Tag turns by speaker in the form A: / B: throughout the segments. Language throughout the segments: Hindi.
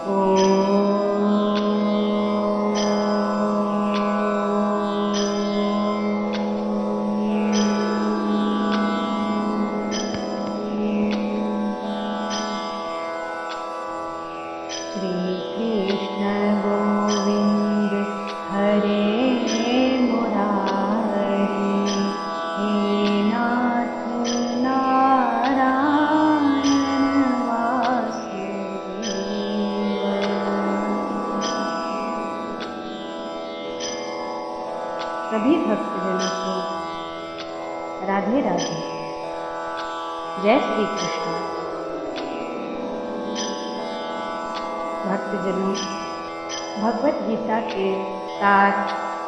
A: श्री कृष्ण गोविंद हरे मुरारी, हे नाथ नारायण वासुदेव। सभी भक्तजनों को राधे राधे। जय श्री कृष्ण। भक्तजनों, भगवत गीता के साथ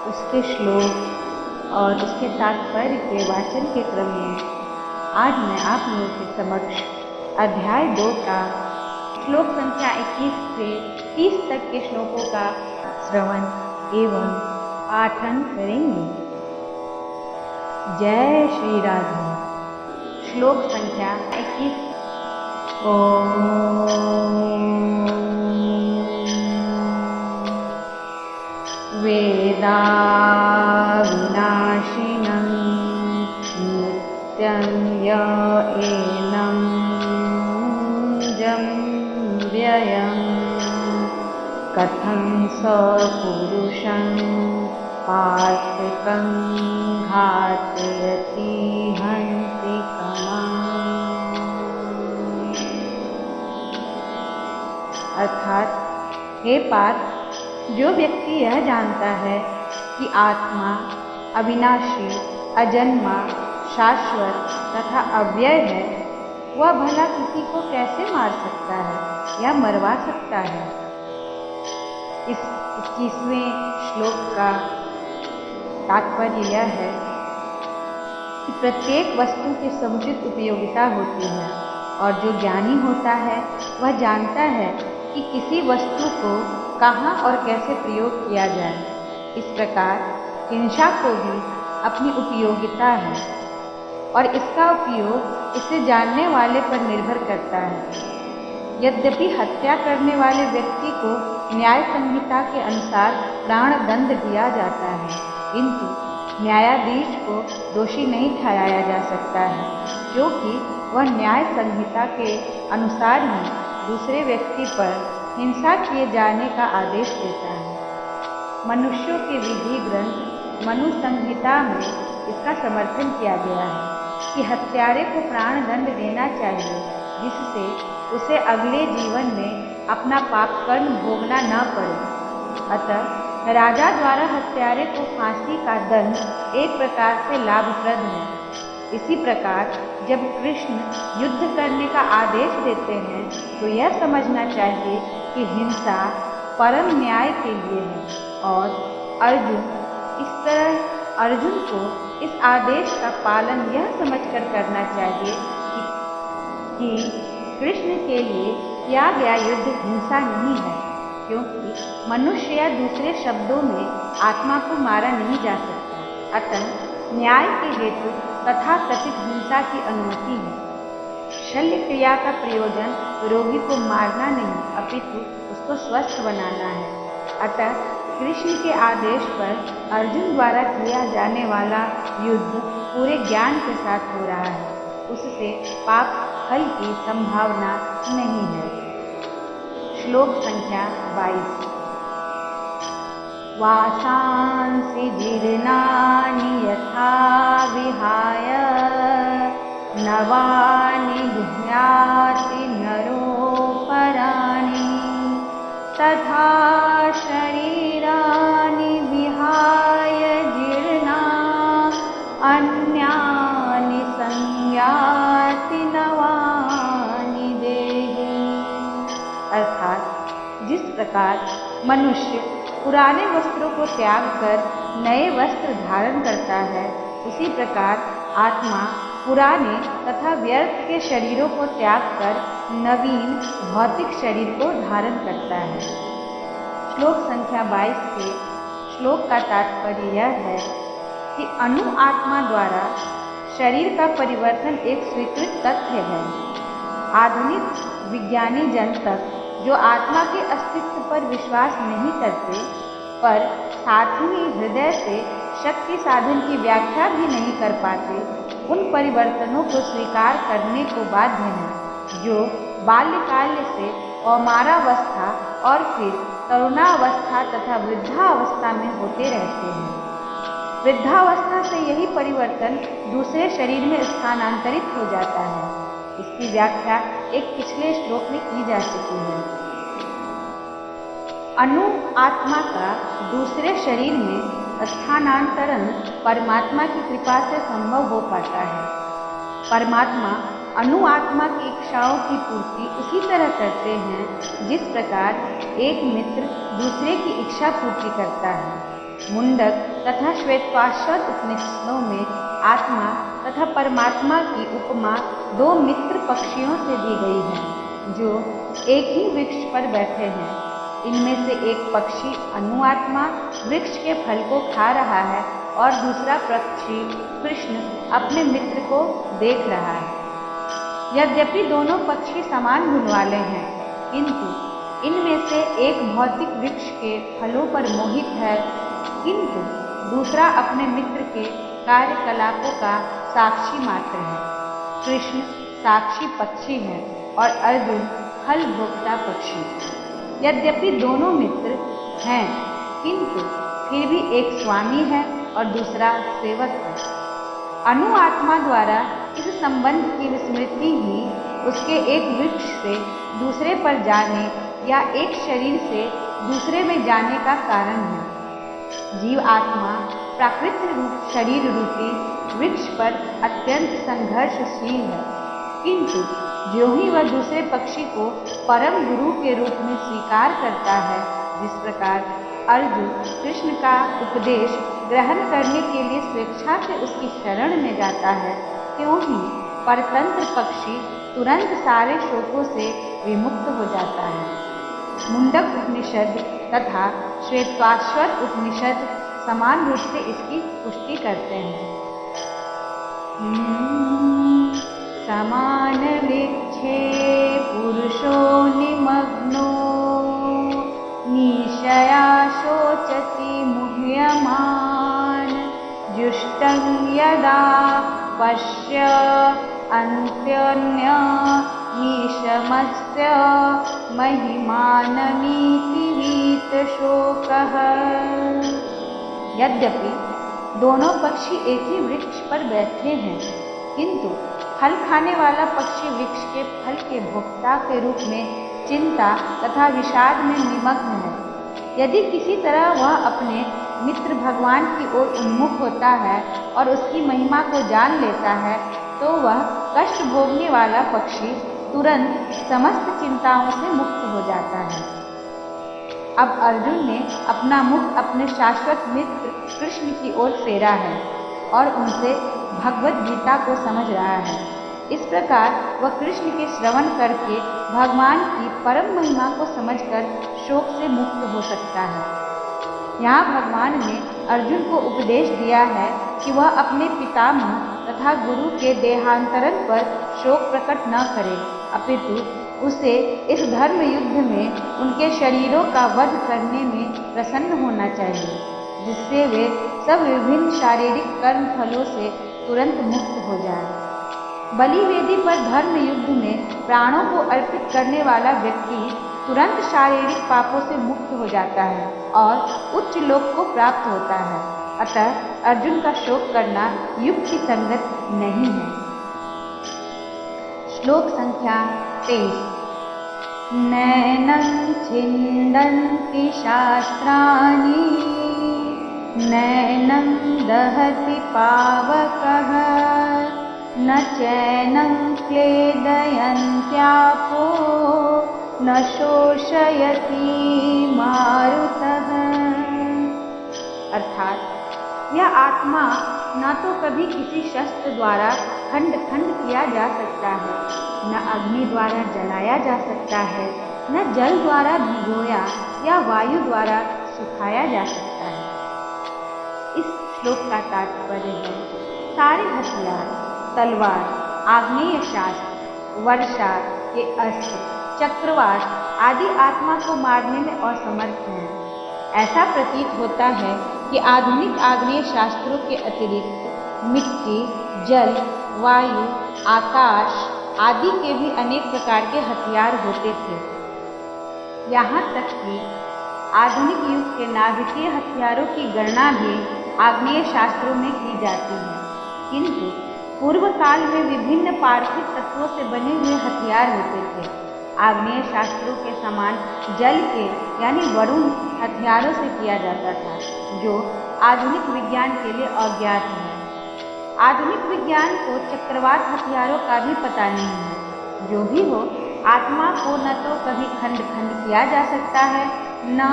A: उसके श्लोक और उसके तात्पर्य के वाचन के क्रम में आज मैं आप लोगों के समक्ष अध्याय 2 का श्लोक संख्या 21 से 30 तक के श्लोकों का श्रवण एवं पाठन करेंगे। जय श्री राधे। श्लोक संख्या 21। ओम वेदाविनाशिनं नित्यं य एनं जं व्ययं कथं स पुरुषं पार्थकं घातयति हन्तिकम्। अर्थात, हे पार्थ, जो व्यक्ति यह जानता है कि आत्मा अविनाशी, अजन्मा, शाश्वत तथा अव्यय है, वह भला किसी को कैसे मार सकता है या मरवा सकता है। इस 21वें श्लोक का तात्पर्य यह है कि प्रत्येक वस्तु की समुचित उपयोगिता होती है और जो ज्ञानी होता है वह जानता है कि किसी वस्तु को कहाँ और कैसे प्रयोग किया जाए। इस प्रकार हिंसा को भी अपनी उपयोगिता है और इसका उपयोग इसे जानने वाले पर निर्भर करता है। यद्यपि हत्या करने वाले व्यक्ति को न्याय संहिता के अनुसार प्राण दंड दिया जाता है, किंतु न्यायाधीश को दोषी नहीं ठहराया जा सकता है, क्योंकि वह न्याय संहिता के अनुसार ही दूसरे व्यक्ति पर हिंसा किए जाने का आदेश देता है। मनुष्यों के विधि ग्रंथ मनु संहिता में इसका समर्थन किया गया है कि हत्यारे को प्राण दंड देना चाहिए, जिससे उसे अगले जीवन में अपना पाप कर्म भोगना न पड़े। अतः राजा द्वारा हत्यारे को फांसी का दंड एक प्रकार से लाभप्रद है। इसी प्रकार जब कृष्ण युद्ध करने का आदेश देते हैं तो यह समझना चाहिए कि हिंसा परम न्याय के लिए है और अर्जुन को इस आदेश का पालन यह समझकर करना चाहिए कि कृष्ण के लिए किया गया युद्ध हिंसा नहीं है, क्योंकि मनुष्य या दूसरे शब्दों में आत्मा को मारा नहीं जा सकता। अतः न्याय के हेतु तथा कथित हिंसा की अनुमति है। शल्य क्रिया का प्रयोजन रोगी को मारना नहीं, अपितु उसको स्वस्थ बनाना है। अतः कृष्ण के आदेश पर अर्जुन द्वारा किया जाने वाला युद्ध पूरे ज्ञान के साथ हो रहा है, उससे पाप फल की संभावना नहीं है। श्लोक संख्या 22। वासांसि जीर्णानि यथा विहाय नवानि गृह्णाति नरोपराणि तथा शरीराणि विहाय जीर्णा अन्यानि संयाति नवानि देहि। अर्थात, जिस प्रकार मनुष्य पुराने वस्त्रों को त्याग कर नए वस्त्र धारण करता है, उसी प्रकार आत्मा पुराने तथा व्यर्थ के शरीरों को त्याग कर नवीन भौतिक शरीर को धारण करता है। श्लोक संख्या 22 के श्लोक का तात्पर्य यह है कि अणु आत्मा द्वारा शरीर का परिवर्तन एक स्वीकृत तथ्य है। आधुनिक विज्ञानी जन तक जो आत्मा के अस्तित्व पर विश्वास नहीं करते, पर साथ ही हृदय से शक्ति साधन की व्याख्या भी नहीं कर पाते, उन परिवर्तनों को स्वीकार करने को बाध्य हैं, जो बाल्यकाल से कौमारावस्था और फिर तरुणावस्था तथा वृद्धावस्था में होते रहते हैं। वृद्धावस्था से यही परिवर्तन दूसरे शरीर में स्थानांतरित हो जाता है। इसकी व्याख्या एक पिछले श्लोक में की जा चुकी है। अणु आत्मा का दूसरे शरीर में स्थानांतरण परमात्मा की कृपा से संभव हो पाता है। परमात्मा अणु आत्मा की इच्छाओं की पूर्ति उसी तरह करते हैं जिस प्रकार एक मित्र दूसरे की इच्छा पूर्ति करता है। मुंडक तथा श्वेतपाशर उपनिषदों में आत्मा तथा परमात्मा की उपमा दो मित्र पक्षियों से दी गई है, जो एक ही वृक्ष पर बैठे हैं। इनमें से एक पक्षी अणु आत्मा वृक्ष के फल को खा रहा है और दूसरा पक्षी कृष्ण अपने मित्र को देख रहा है। यद्यपि दोनों पक्षी समान गुण वाले हैं, किंतु इनमें से एक भौतिक वृक्ष के फलों पर मोहित है, किंतु दूसरा अपने मित्र के कार्यकलापों का साक्षी मात्र है। कृष्ण साक्षी पक्षी है और अर्जुन फल भोक्ता पक्षी। यद्यपि दोनों मित्र हैं, किंतु फिर भी एक स्वामी है और दूसरा सेवक है। अणु आत्मा द्वारा इस संबंध की विस्मृति ही उसके एक वृक्ष से दूसरे पर जाने या एक शरीर से दूसरे में जाने का कारण है। जीव आत्मा प्राकृतिक रूप शरीर रूपी वृक्ष पर अत्यंत संघर्षशील है, किंतु ज्यों ही वह दूसरे पक्षी को परम गुरु के रूप में स्वीकार करता है, जिस प्रकार अर्जुन कृष्ण का उपदेश ग्रहण करने के लिए स्वेच्छा से उसकी शरण में जाता है, त्यों ही परतंत्र पक्षी तुरंत सारे शोकों से विमुक्त हो जाता है। मुंडक उपनिषद तथा श्वेतपाशर उपनिषद समान रूप से इसकी पुष्टि करते हैं। समान वृक्षे पुरुषो निमग्नो निशया शोचति मुह्यमान जुष्टं यदा पश्य अन्त्योन्य निशमस्य महिमानमीति वीतशोकः। यद्यपि दोनों पक्षी एक ही वृक्ष पर बैठे हैं, किंतु फल खाने वाला पक्षी वृक्ष के फल के भोक्ता के रूप में चिंता तथा विषाद में निमग्न है। यदि किसी तरह वह अपने मित्र भगवान की ओर उन्मुख होता है और उसकी महिमा को जान लेता है, तो वह कष्ट भोगने वाला पक्षी तुरंत समस्त चिंताओं से मुक्त हो जाता है। अब अर्जुन ने अपना मुख अपने शाश्वत मित्र कृष्ण की ओर फेरा है और उनसे भगवत गीता को समझ रहा है। इस प्रकार वह कृष्ण के श्रवण करके भगवान की परम महिमा को समझकर शोक से मुक्त हो सकता है। यहाँ भगवान ने अर्जुन को उपदेश दिया है कि वह अपने पितामह तथा गुरु के देहांतरण पर शोक प्रकट न करे, अपितु उसे इस धर्म युद्ध में उनके शरीरों का वध करने में प्रसन्न होना चाहिए, जिससे वे सब विभिन्न शारीरिक कर्म फलों से तुरंत मुक्त हो जाए। बलि वेदी पर धर्म युद्ध में प्राणों को अर्पित करने वाला व्यक्ति तुरंत शारीरिक पापों से मुक्त हो जाता है और उच्च लोक को प्राप्त होता है। अतः अर्जुन का शोक करना युक्ति संगत नहीं है। श्लोक संख्या 23। नैनं छिन्दन्ति शास्त्राणि नैनं दहति पावकः न चैनं क्लेदयन्त्यापो न शोषयति मारुतः। अर्थात यह आत्मा न तो कभी किसी शस्त्र द्वारा खंड खंड किया जा सकता है, न अग्नि द्वारा जलाया जा सकता है, न जल द्वारा भिगोया या वायु द्वारा सुखाया जा सकता है। इस श्लोक का तात्पर्य है सारे हथियार, तलवार, आग्नेय शास्त्र, वर्षा के अस्त्र, चक्रवात आदि आत्मा को मारने में असमर्थ हैं। ऐसा प्रतीत होता है कि आधुनिक आग्नेय शास्त्रों के अतिरिक्त मिट्टी, जल, वायु, आकाश आदि के भी अनेक प्रकार के हथियार होते थे। यहाँ तक कि आधुनिक युग के नाभिकीय हथियारों की गणना भी आग्नेय शास्त्रों में की जाती है, किंतु पूर्व काल में विभिन्न पार्थिव तत्वों से बने हुए हथियार होते थे। आग्नेय शास्त्रों के समान जल के यानी वरुण हथियारों से किया जाता था, जो आधुनिक विज्ञान के लिए अज्ञात है। आधुनिक विज्ञान को चक्रवात हथियारों का भी पता नहीं है। जो भी हो, आत्मा को न तो कभी खंड खंड किया जा सकता है, न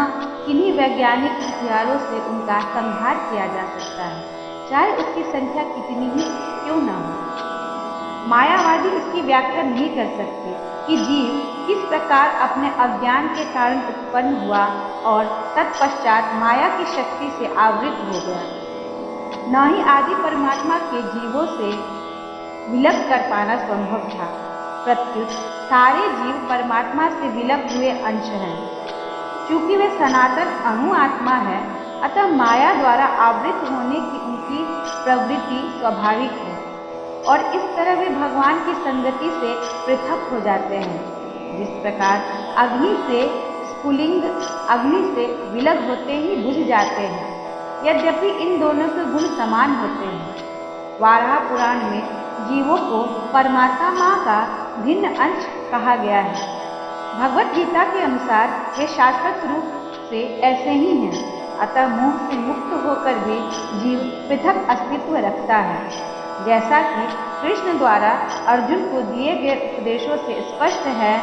A: किन्हीं वैज्ञानिक हथियारों से उनका संहार किया जा सकता है, चाहे उसकी संख्या कितनी ही क्यों न हो। मायावादी इसकी व्याख्या नहीं कर सकते कि जीव किस प्रकार अपने अज्ञान के कारण उत्पन्न हुआ और तत्पश्चात माया की शक्ति से आवृत हो गया। न ही आदि परमात्मा के जीवों से विलग कर पाना संभव था। प्रत्युत सारे जीव परमात्मा से विलग हुए अंश हैं। चूंकि वे सनातन अणु आत्मा है, अतः माया द्वारा आवृत होने की उनकी प्रवृत्ति स्वाभाविक है और इस तरह वे भगवान की संगति से पृथक हो जाते हैं। जिस प्रकार अग्नि से स्फुलिंग अग्नि से विलग होते ही बुझ जाते हैं, यद्यपि इन दोनों के गुण समान होते हैं। वाराह पुराण में जीवों को परमात्मा का भिन्न अंश कहा गया है। भगवत गीता के अनुसार वे शाश्वत रूप से ऐसे ही हैं, अतः मोह से मुक्त होकर भी जीव पृथक अस्तित्व रखता है। जैसा कि कृष्ण द्वारा अर्जुन को दिए गए उपदेशों से स्पष्ट है,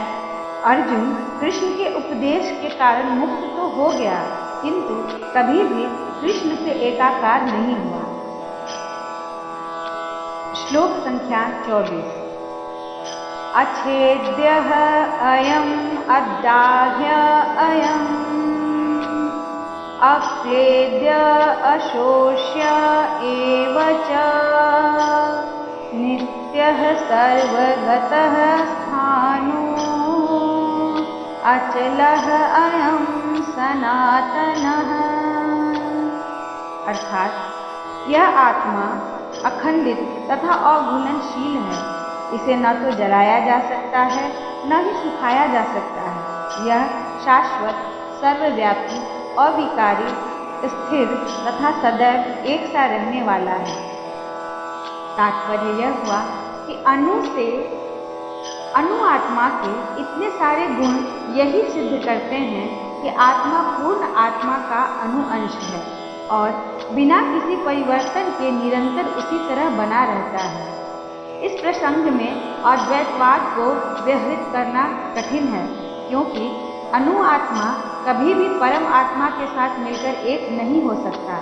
A: अर्जुन कृष्ण के उपदेश के कारण मुक्त तो हो गया, किंतु कभी भी कृष्ण से एकाकार नहीं हुआ। श्लोक संख्या 24। अच्छेद्यः अयम् अदाह्य अयम् अक्लेद्य अशोष्य एव च नित्यः सर्वगतः स्थाणु अचलः अयं सनातनः। अर्थात यह आत्मा अखंडित तथा अघुलनशील है। इसे न तो जलाया जा सकता है, न ही सुखाया जा सकता है। यह शाश्वत, सर्वव्यापी, अविकारी, स्थिर तथा सदैव एक सा रहने वाला है। तात्पर्य यह हुआ कि अणु आत्मा के इतने सारे गुण यही सिद्ध करते हैं कि आत्मा पूर्ण आत्मा का अणु अंश है और बिना किसी परिवर्तन के निरंतर उसी तरह बना रहता है। इस प्रसंग में अद्वैतवाद को व्यवहित करना कठिन है, क्योंकि अणु आत्मा कभी भी परम आत्मा के साथ मिलकर एक नहीं हो सकता।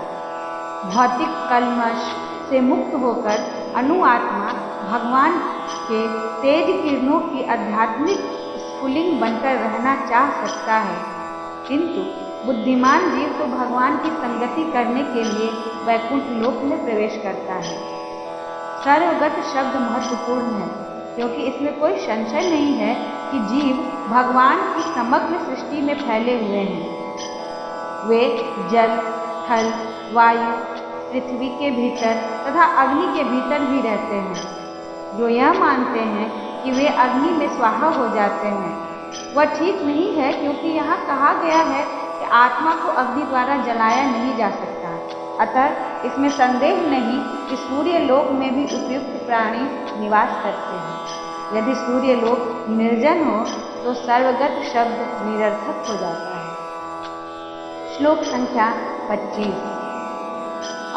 A: भौतिक कल्मश से मुक्त होकर अणु आत्मा भगवान के तेज किरणों की आध्यात्मिक स्फुलिंग बनकर रहना चाह सकता है, किंतु बुद्धिमान जीव तो भगवान की संगति करने के लिए वैकुंठ लोक में प्रवेश करता है। सर्वगत शब्द महत्वपूर्ण है, क्योंकि इसमें कोई संशय नहीं है कि जीव भगवान की समग्र सृष्टि में फैले हुए हैं। वे जल, थल, वायु, पृथ्वी के भीतर तथा अग्नि के भीतर भी रहते हैं। जो यह मानते हैं कि वे अग्नि में स्वाहा हो जाते हैं, वह ठीक नहीं है, क्योंकि यहाँ कहा गया है कि आत्मा को अग्नि द्वारा जलाया नहीं जा सकता। अतः इसमें संदेह नहीं कि सूर्य लोक में भी उपयुक्त प्राणी निवास करते हैं। यदि सूर्य लोक निर्जन हो तो सर्वगत शब्द निरर्थक हो जाता है। श्लोक संख्या 25।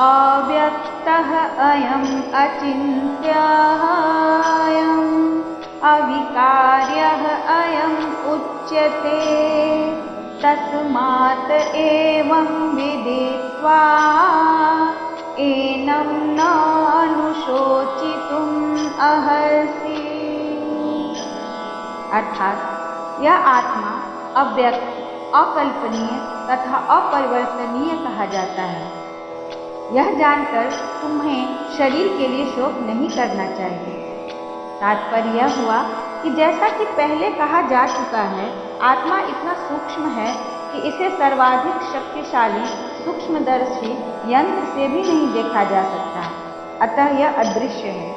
A: अव्यक्तः अयम् अचिन्त्यः अयम् अविकार्यः अयम् उच्यते तस्मात् एवं विदित्वा एनं न अनुशोचितुम् अर्हसि। अर्थात यह आत्मा अव्यक्त, अकल्पनीय तथा अपरिवर्तनीय कहा जाता है। यह जानकर तुम्हें शरीर के लिए शोक नहीं करना चाहिए। तात्पर्य यह हुआ कि जैसा कि पहले कहा जा चुका है, आत्मा इतना सूक्ष्म है कि इसे सर्वाधिक शक्तिशाली सूक्ष्मदर्शी यंत्र से भी नहीं देखा जा सकता, अतः यह अदृश्य है।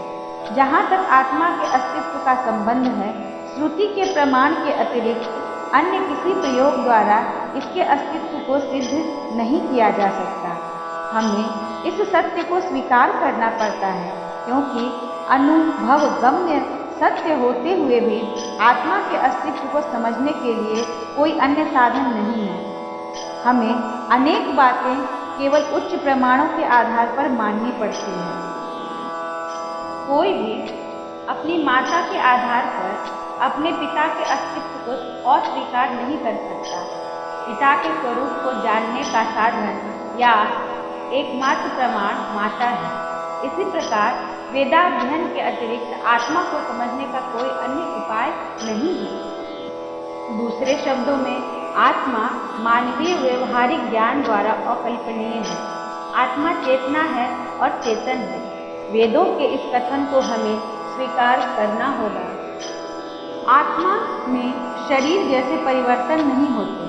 A: जहाँ तक आत्मा के अस्तित्व का संबंध है, श्रुति के प्रमाण के अतिरिक्त अन्य किसी प्रयोग द्वारा इसके अस्तित्व को सिद्ध नहीं किया जा सकता। हमें इस सत्य को स्वीकार करना पड़ता है, क्योंकि अनुभव गम्य सत्य होते हुए भी आत्मा के अस्तित्व को समझने के लिए कोई अन्य साधन नहीं है। हमें अनेक बातें केवल उच्च प्रमाणों के आधार पर माननी पड़ती हैं। कोई भी अपनी माता के आधार पर अपने पिता के अस्तित्व को अस्वीकार नहीं कर सकता। पिता के स्वरूप को जानने का साधन या एकमात्र प्रमाण माता है। इसी प्रकार वेदाध्ययन के अतिरिक्त आत्मा को समझने का कोई अन्य उपाय नहीं है। दूसरे शब्दों में, आत्मा मानवीय व्यवहारिक ज्ञान द्वारा अकल्पनीय है। आत्मा चेतना है और चेतन है। वेदों के इस कथन को हमें स्वीकार करना होगा। आत्मा में शरीर जैसे परिवर्तन नहीं होते।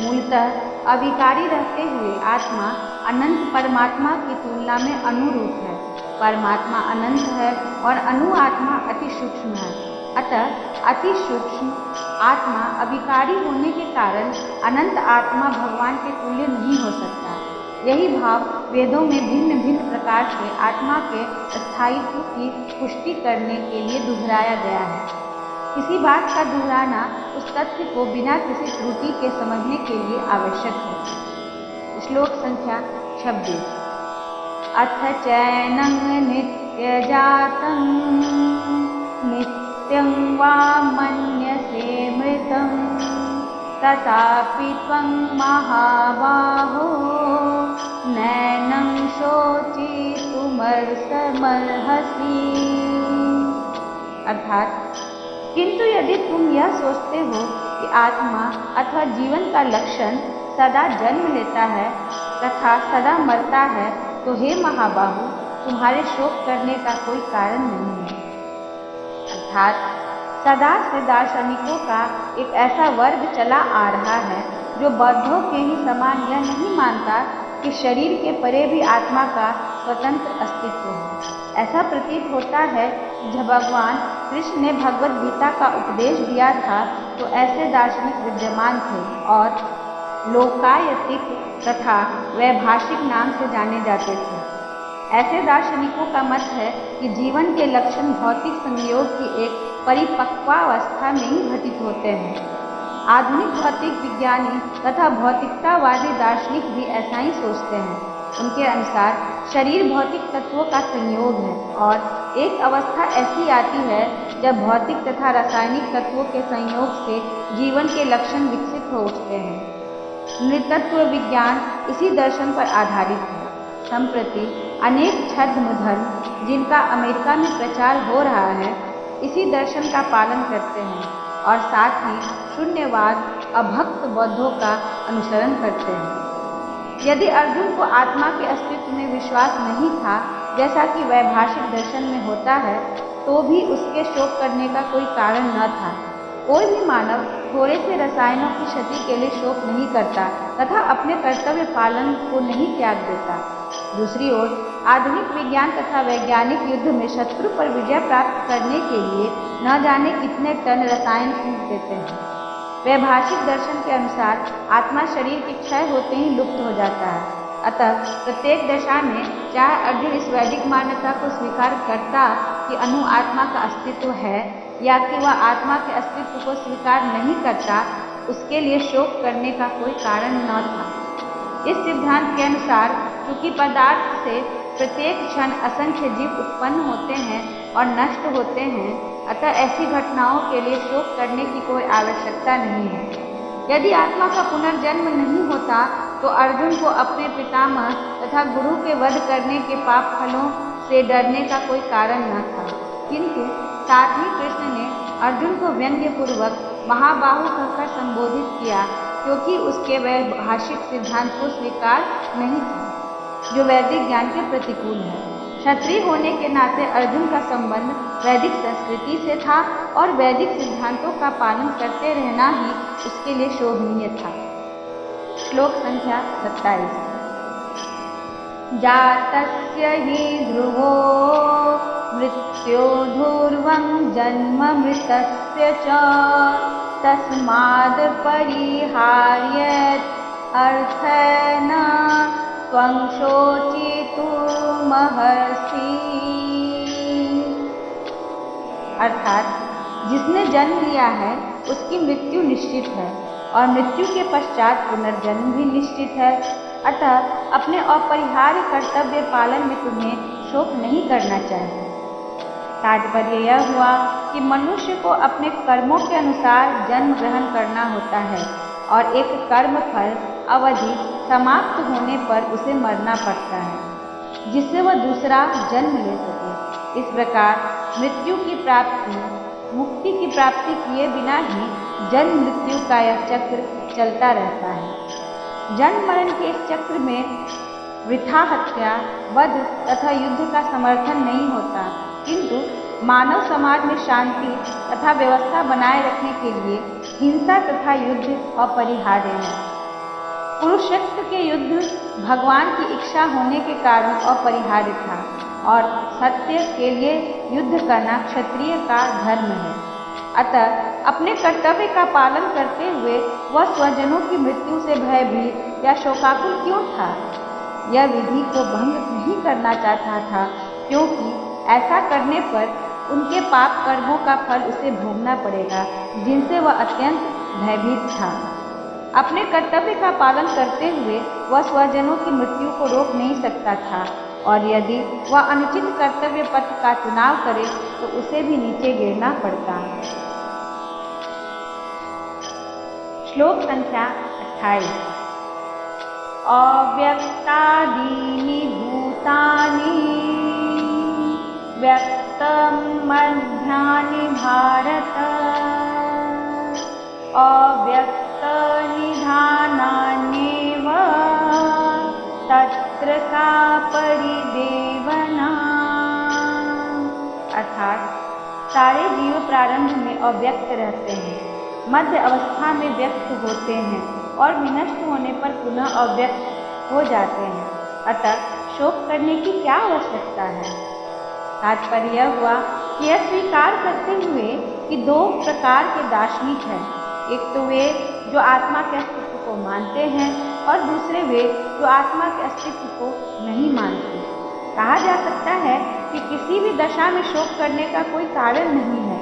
A: मूलतः अविकारी रहते हुए आत्मा अनंत परमात्मा की तुलना में अनुरूप है। परमात्मा अनंत है और अणु आत्मा अति सूक्ष्म है। अतः अति सूक्ष्म आत्मा अविकारी होने के कारण अनंत आत्मा भगवान के तुल्य नहीं हो सकता। यही भाव वेदों में भिन्न भिन्न प्रकार से आत्मा के स्थायित्व की पुष्टि करने के लिए दोहराया गया है। किसी बात का दोहराना उस तथ्य को बिना किसी त्रुटि के समझने के लिए आवश्यक है। श्लोक संख्या 26। अथ चैनं नित्यजातं नित्यं वा मन्यसे मृतं तथापि त्वं महाबाहो नैनं शोचितुमर्हसि। अर्थात, किंतु यदि तुम यह सोचते हो कि आत्मा अथवा जीवन का लक्षण सदा जन्म लेता है तथा सदा मरता है, तो हे महाबाहु, तुम्हारे शोक करने का कोई कारण नहीं है। अर्थात सदा से दार्शनिकों का एक ऐसा वर्ग चला आ रहा है जो बौद्धों के ही समान यह नहीं मानता कि शरीर के परे भी आत्मा का स्वतंत्र अस्तित्व है। ऐसा प्रतीत होता है कि जब भगवान कृष्ण ने भगवद गीता का उपदेश दिया था तो ऐसे दार्शनिक विद्यमान थे और लोकायतिक तथा वैभाषिक नाम से जाने जाते थे। ऐसे दार्शनिकों का मत है कि जीवन के लक्षण भौतिक संयोग की एक परिपक्वावस्था में ही घटित होते हैं। आधुनिक भौतिक विज्ञानी तथा भौतिकतावादी दार्शनिक भी ऐसा ही सोचते हैं। उनके अनुसार शरीर भौतिक तत्वों का संयोग है और एक अवस्था ऐसी आती है जब भौतिक तथा रासायनिक तत्वों के संयोग से जीवन के लक्षण विकसित हो उठते हैं। नृतत्व विज्ञान इसी दर्शन पर आधारित है। संप्रति अनेक छद्म धर्म जिनका अमेरिका में प्रचार हो रहा है, इसी दर्शन का पालन करते हैं और साथ ही शून्यवाद अभक्त बौद्धों का अनुसरण करते हैं। यदि अर्जुन को आत्मा के अस्तित्व में विश्वास नहीं था, जैसा कि वैभाषिक दर्शन में होता है, तो भी उसके शोक करने का कोई कारण न था। कोई भी मानव थोड़े से रसायनों की क्षति के लिए शोक नहीं करता तथा अपने कर्तव्य पालन को नहीं त्याग देता। दूसरी ओर आधुनिक विज्ञान तथा वैज्ञानिक युद्ध में शत्रु पर विजय प्राप्त करने के लिए न जाने कितने टन रसायन फूंक देते हैं। वैभाषिक दर्शन के अनुसार आत्मा शरीर के क्षय होते ही लुप्त हो जाता है। अतः प्रत्येक दशा में चाहे अर्जुन इस वैदिक मान्यता को स्वीकार करता कि अणु आत्मा का अस्तित्व है या कि वह आत्मा के अस्तित्व को स्वीकार नहीं करता, उसके लिए शोक करने का कोई कारण न था। इस सिद्धांत के अनुसार चूंकि पदार्थ से प्रत्येक क्षण असंख्य जीव उत्पन्न होते हैं और नष्ट होते हैं, अतः ऐसी घटनाओं के लिए शोक करने की कोई आवश्यकता नहीं है। यदि आत्मा का पुनर्जन्म नहीं होता तो अर्जुन को अपने पितामह तथा गुरु के वध करने के पाप फलों से डरने का कोई कारण न था। किंतु साथ ही कृष्ण ने अर्जुन को व्यंग्यपूर्वक महाबाहु कहकर संबोधित किया, क्योंकि उसके वैभाषिक सिद्धांत को स्वीकार नहीं था जो वैदिक ज्ञान के प्रतिकूल है। क्षत्रिय होने के नाते अर्जुन का संबंध वैदिक संस्कृति से था और वैदिक सिद्धांतों का पालन करते रहना ही उसके लिए शोभनीय था। श्लोक संख्या 27। जातस्य हि ध्रुवो मृत्योर्ध्रुवं जन्म मृतस्य च तस्माद् परिहार्येत् अर्थेन त्वं शोचितुमर्हसि। अर्थात जिसने जन्म लिया है उसकी मृत्यु निश्चित है और मृत्यु के पश्चात पुनर्जन्म भी निश्चित है। अतः अपने अपरिहार्य कर्तव्य पालन में तुम्हें शोक नहीं करना चाहिए। तात्पर्य यह हुआ कि मनुष्य को अपने कर्मों के अनुसार जन्म ग्रहण करना होता है और एक कर्म फल अवधि समाप्त होने पर उसे मरना पड़ता है जिससे वह दूसरा जन्म ले सके। इस प्रकार मृत्यु की प्राप्ति मुक्ति की प्राप्ति किए बिना ही जन्म मृत्यु का यह चक्र चलता रहता है। जन्म मरण के इस चक्र में वृथा हत्या, वध तथा युद्ध का समर्थन नहीं होता, किंतु मानव समाज में शांति तथा व्यवस्था बनाए रखने के लिए हिंसा तथा युद्ध अपरिहार्य है। कुरुक्षेत्र के युद्ध भगवान की इच्छा होने के कारण अपरिहार्य था और सत्य के लिए युद्ध करना क्षत्रिय का धर्म है। अतः अपने कर्तव्य का पालन करते हुए वह स्वजनों की मृत्यु से भयभीत या शोकाकुल क्यों था? यह विधि को भंग नहीं करना चाहता था, क्योंकि ऐसा करने पर उनके पाप कर्मों का फल उसे भोगना पड़ेगा जिनसे वह अत्यंत भयभीत था। अपने कर्तव्य का पालन करते हुए वह स्वजनों की मृत्यु को रोक नहीं सकता था और यदि वह अनुचित कर्तव्य पथ का चुनाव करे तो उसे भी नीचे गिरना पड़ता। श्लोक संख्या 28। अव्यक्तादीनि भूतानि व्यक्तं मध्यानि भारत अव्यक्तनिधानान्येव तत्र का परिदेवना। अर्थात सारे जीव प्रारंभ में अव्यक्त रहते हैं, मध्य अवस्था में व्यक्त होते हैं और विनष्ट होने पर पुनः अव्यक्त हो जाते हैं। अतः शोक करने की क्या आवश्यकता है? तात्पर्य हुआ कि यह स्वीकार करते हुए कि दो प्रकार के दार्शनिक हैं, एक तो वे जो आत्मा के अस्तित्व को मानते हैं और दूसरे वे जो आत्मा के अस्तित्व को नहीं मानते। कहा जा सकता है कि किसी भी दशा में शोक करने का कोई कारण नहीं है।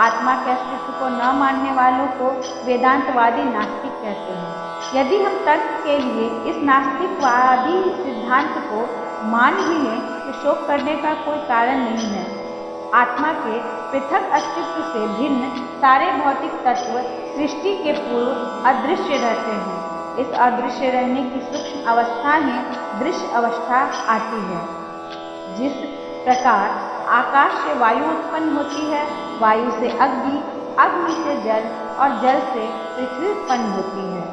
A: आत्मा के अस्तित्व को न मानने वालों को वेदांतवादी नास्तिक कहते हैं। यदि हम तर्क के लिए इस नास्तिकवादी सिद्धांत को मान भी लें तो शोक करने का कोई कारण नहीं है। आत्मा के पृथक अस्तित्व से भिन्न सारे भौतिक तत्व सृष्टि के पूर्व अदृश्य रहते हैं। इस अदृश्य रहने की सूक्ष्म अवस्था में दृश्य अवस्था आती है। जिस प्रकार आकाश से वायु उत्पन्न होती है, वायु से अग्नि, अग्नि से जल और जल से पृथ्वी उत्पन्न होती है।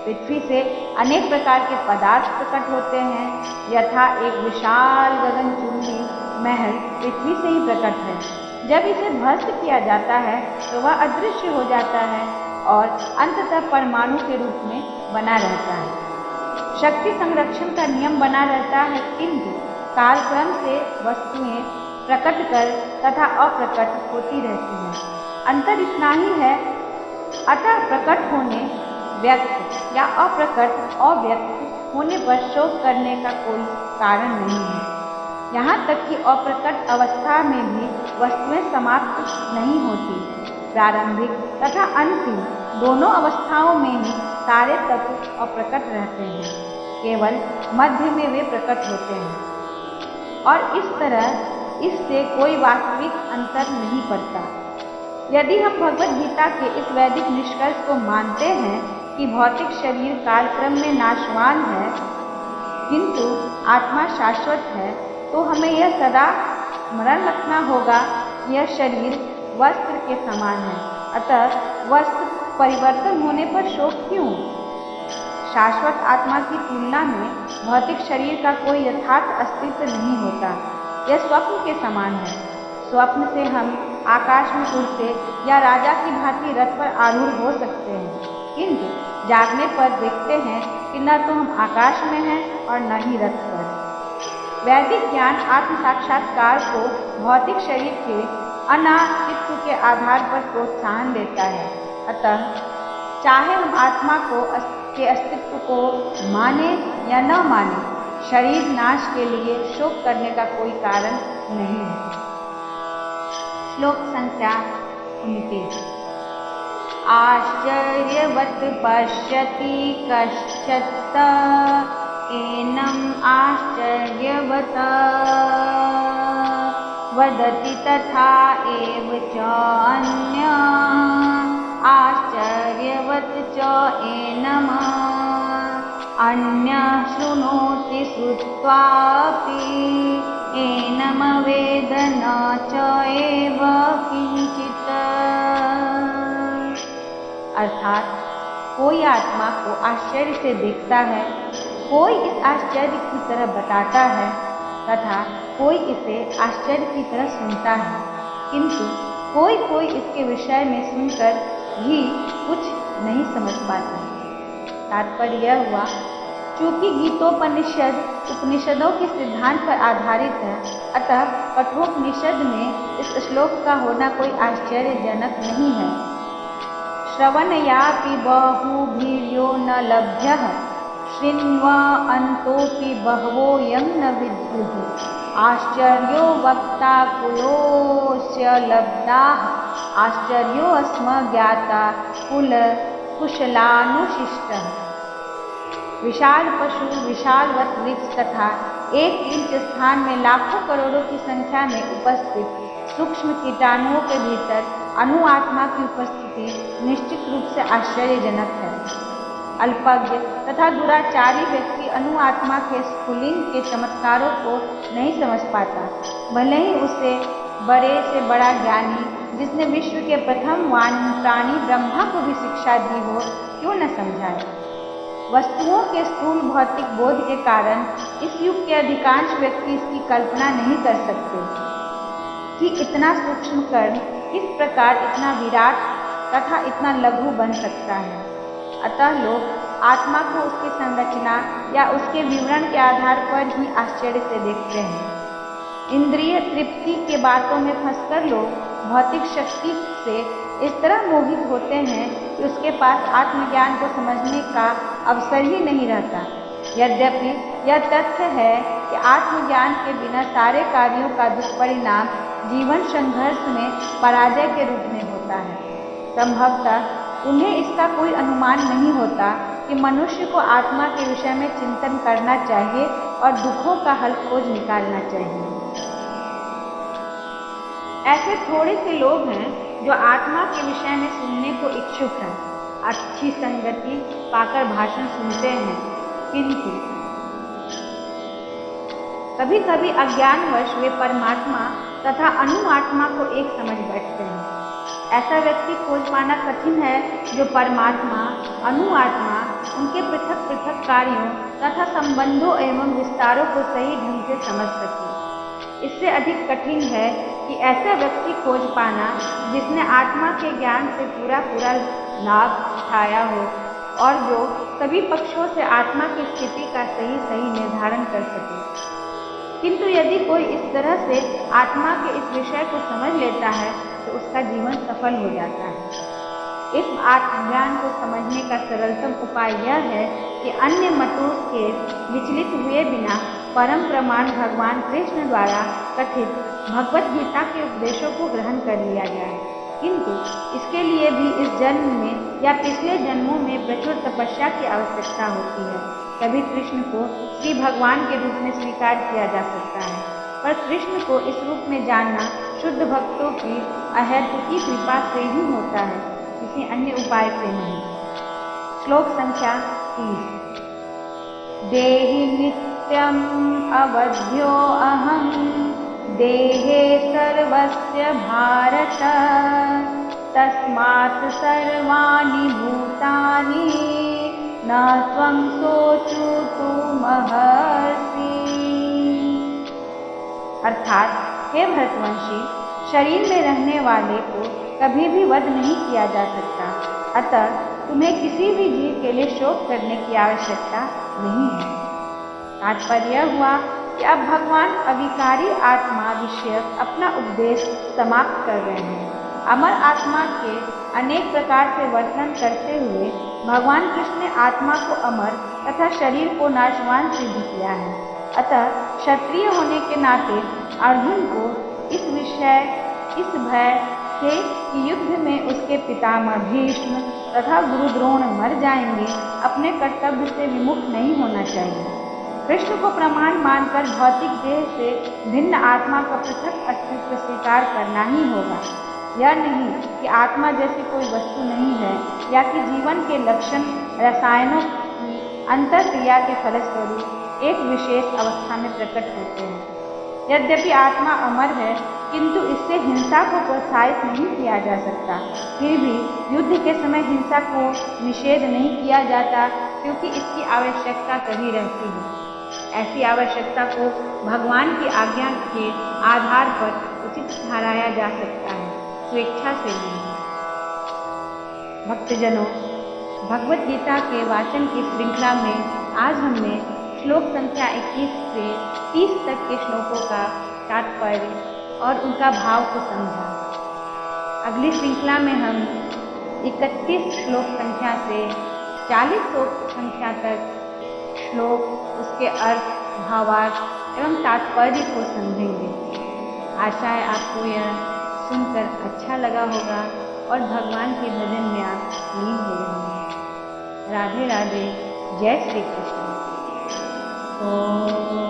A: पृथ्वी से अनेक प्रकार के पदार्थ प्रकट होते हैं, यथा एक विशाल गगनचुंबी महल पृथ्वी से ही प्रकट है। जब इसे ध्वस्त किया जाता है तो वह अदृश्य हो जाता है और अंततः परमाणु के रूप में बना रहता है। शक्ति संरक्षण का नियम बना रहता है, किंतु कालक्रम से वस्तुएं प्रकट कर तथा अप्रकट होती रहती हैं। अंतर इतना ही है। अतः प्रकट होने व्यक्त या अप्रकट अव्यक्त होने पर शोक करने का कोई कारण नहीं है। यहाँ तक कि अप्रकट अवस्था में भी वस्तुएं समाप्त नहीं होती। प्रारंभिक तथा अंतिम दोनों अवस्थाओं में ही सारे तत्व अप्रकट रहते हैं, केवल मध्य में वे प्रकट होते हैं और इस तरह इससे कोई वास्तविक अंतर नहीं पड़ता। यदि हम भगवद गीता के इस वैदिक निष्कर्ष को मानते हैं कि भौतिक शरीर कालक्रम में नाशवान है किंतु आत्मा शाश्वत है, तो हमें यह सदा स्मरण रखना होगा कि यह शरीर वस्त्र के समान है। अतः वस्त्र परिवर्तन होने पर शोक क्यों? शाश्वत आत्मा की तुलना में भौतिक शरीर का कोई यथार्थ अस्तित्व नहीं होता। यह स्वप्न के समान है। स्वप्न से हम आकाश में उड़ते या राजा की भांति रथ पर आरूढ़ हो सकते हैं, किंतु जागने पर देखते हैं कि न तो हम आकाश में हैं और न ही रथ पर। वैदिक ज्ञान आत्म साक्षात्कार को भौतिक शरीर के अनास्तित्व के आधार पर प्रोत्साहन देता है। अतः चाहे हम आत्मा के अस्तित्व को माने या न माने, शरीर नाश के लिए शोक करने का कोई कारण नहीं है। श्लोक संख्या 29। आश्चर्यवत् पश्यति कश्चित् एनम् आश्चर्यवत् वदति तथा एव च अन्यः आश्चर्यवत् च एनम् अन्यः शृणोति श्रुत्वापि एनम् वेद न च एव किंचित्। अर्थात कोई आत्मा को आश्चर्य से देखता है, कोई इस आश्चर्य की तरह बताता है तथा कोई इसे आश्चर्य की तरह सुनता है, किंतु कोई कोई इसके विषय में सुनकर भी कुछ नहीं समझ पाता। तात्पर्य यह हुआ, चूंकि गीतोपनिषद उपनिषदों के सिद्धांत पर आधारित है, अतः कठोपनिषद में इस श्लोक का होना कोई आश्चर्यजनक नहीं है। श्रवणयापि बहुभिर्यो न लभ्यः शृण्वा अन्तोऽपि बहवो यं न विद्युः आश्चर्यो वक्ता कुलोस्य लब्धाः आश्चर्यो अस्म ज्ञाता कुशलानुशिष्टः। विशाल पशु, विशालवत वृक्ष तथा एक इंच स्थान में लाखों करोड़ों की संख्या में उपस्थित सूक्ष्म कीटाणुओं के भीतर अणु आत्मा की उपस्थिति निश्चित रूप से आश्चर्यजनक है। अल्पज्ञ तथा दुराचारी व्यक्ति अणु आत्मा के स्फुलिंग के चमत्कारों को नहीं समझ पाता, भले ही उसे बड़े से बड़ा ज्ञानी जिसने विश्व के प्रथम प्राणी ब्रह्मा को भी शिक्षा दी हो क्यों न समझाए। वस्तुओं के स्थूल भौतिक बोध के कारण इस युग के अधिकांश व्यक्ति इसकी कल्पना नहीं कर सकते कि इतना सूक्ष्म कण किस प्रकार इतना विराट तथा इतना लघु बन सकता है। अतः लोग आत्मा को उसकी संरचना या उसके विवरण के आधार पर ही आश्चर्य से देखते हैं। इंद्रिय तृप्ति के बातों में फंसकर लोग भौतिक शक्ति से इस तरह मोहित होते हैं कि उसके पास आत्मज्ञान को समझने का अवसर ही नहीं रहता। यद्यपि यह तथ्य है कि आत्मज्ञान के बिना सारे कार्यों का दुष्परिणाम जीवन संघर्ष में पराजय के रूप में होता है। संभवतः उन्हें इसका कोई अनुमान नहीं होता कि मनुष्य को आत्मा के विषय में चिंतन करना चाहिए और दुखों का हल खोज निकालना चाहिए। ऐसे थोड़े से लोग हैं जो आत्मा के विषय में सुनने को इच्छुक हैं, अच्छी संगति पाकर भाषण सुनते हैं, किंतु कभी कभी अज्ञानवश वे परमात्मा तथा अणु आत्मा को एक समझ बैठते हैं। ऐसा व्यक्ति खोज पाना कठिन है जो परमात्मा, अणु आत्मा, उनके पृथक पृथक कार्यों तथा संबंधों एवं विस्तारों को सही ढंग से समझ सके। इससे अधिक कठिन है कि ऐसा व्यक्ति खोज पाना जिसने आत्मा के ज्ञान से पूरा लाभ उठाया हो और जो सभी पक्षों से आत्मा की स्थिति का सही निर्धारण कर सके। किंतु यदि कोई इस तरह से आत्मा के इस विषय को समझ लेता है तो उसका जीवन सफल हो जाता है। इस आत्मज्ञान को समझने का सरलतम उपाय यह है कि अन्य मतों के विचलित हुए बिना परम प्रमाण भगवान कृष्ण द्वारा कथित भगवत गीता के उपदेशों को ग्रहण कर लिया जाए। किंतु इसके लिए भी इस जन्म में या पिछले जन्मों में प्रचुर तपस्या की आवश्यकता होती है। तभी कृष्ण को श्री भगवान के रूप में स्वीकार किया जा सकता है, पर कृष्ण को इस रूप में जानना शुद्ध भक्तों की अहेतुकी कृपा से ही होता है, किसी अन्य उपाय से नहीं। श्लोक संख्या 30। देहि नित्यम् अवध्यो अहं देहे सर्वस्य भारत तस्मात् सर्वाणि भूतानि न त्वं सोचुतु महर्षि। अर्थात हे भरतवंशी, शरीर में रहने वाले को कभी भी वध नहीं किया जा सकता, अतः तुम्हें किसी भी जीव के लिए शोक करने की आवश्यकता नहीं है। तात्पर्य हुआ कि अब भगवान अविकारी आत्मा विषयक अपना उपदेश समाप्त कर रहे हैं। अमर आत्मा के अनेक प्रकार से वर्णन करते हुए भगवान कृष्ण ने आत्मा को अमर तथा शरीर को नाशवान सिद्ध किया है। अतः क्षत्रिय होने के नाते अर्जुन को इस भय थे कि युद्ध में उसके पितामह भीष्म तथा गुरु द्रोण मर जाएंगे, अपने कर्तव्य से विमुख नहीं होना चाहिए। कृष्ण को प्रमाण मानकर भौतिक देह से भिन्न आत्मा का पृथक अस्तित्व स्वीकार करना ही होगा। यह नहीं कि आत्मा जैसी कोई वस्तु नहीं है या कि जीवन के लक्षण रसायनों की अंतरक्रिया के फलस्वरूप एक विशेष अवस्था में प्रकट होते हैं। यद्यपि आत्मा अमर है, किंतु इससे हिंसा को प्रोत्साहित नहीं किया जा सकता। फिर भी युद्ध के समय हिंसा को निषेध नहीं किया जाता, क्योंकि इसकी आवश्यकता कभी रहती है। ऐसी आवश्यकता को भगवान की आज्ञा के आधार पर उचित ठहराया जा सकता है, स्वेच्छा से नहीं। भक्तजनों, भगवत गीता के वाचन की श्रृंखला में आज हमने श्लोक संख्या 21 से 30 तक के श्लोकों का तात्पर्य और उनका भाव को समझा। अगली श्रृंखला में हम 31 श्लोक संख्या से 40 श्लोक संख्या तक श्लोक, उसके अर्थ, भावार्थ एवं तात्पर्य को समझेंगे। आशा है आपको यह सुनकर अच्छा लगा होगा और भगवान के भजन में आप लीन हो होंगे। राधे राधे, जय श्री कृष्ण। ओम।